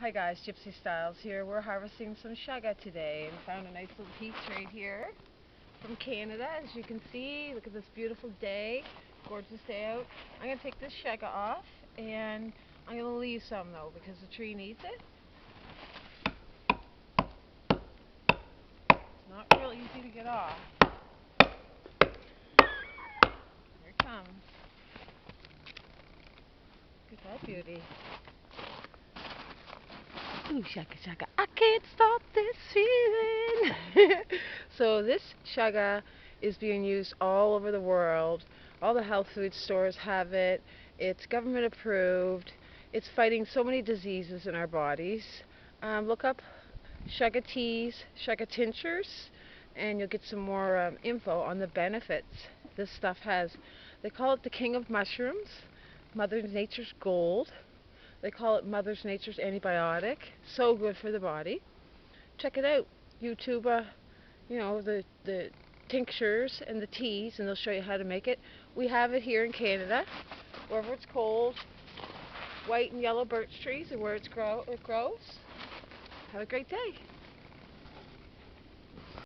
Hi guys, Gypsy Styles here. We're harvesting some Chaga today and found a nice little piece right here from Canada. As you can see, look at this beautiful day. Gorgeous day out. I'm going to take this Chaga off and I'm going to leave some though because the tree needs it. It's not real easy to get off. Here it comes. Look at that beauty. Ooh, Chaga, Chaga, I can't stop this feeling. So this Chaga is being used all over the world. All the health food stores have it. It's government approved. It's fighting so many diseases in our bodies. Look up Chaga teas, Chaga tinctures, and you'll get some more info on the benefits this stuff has. They call it the king of mushrooms, Mother Nature's gold. They call it Mother Nature's antibiotic. So good for the body. Check it out. YouTube, the tinctures and the teas, and they'll show you how to make it. We have it here in Canada, wherever it's cold. White and yellow birch trees are where it grows. Have a great day.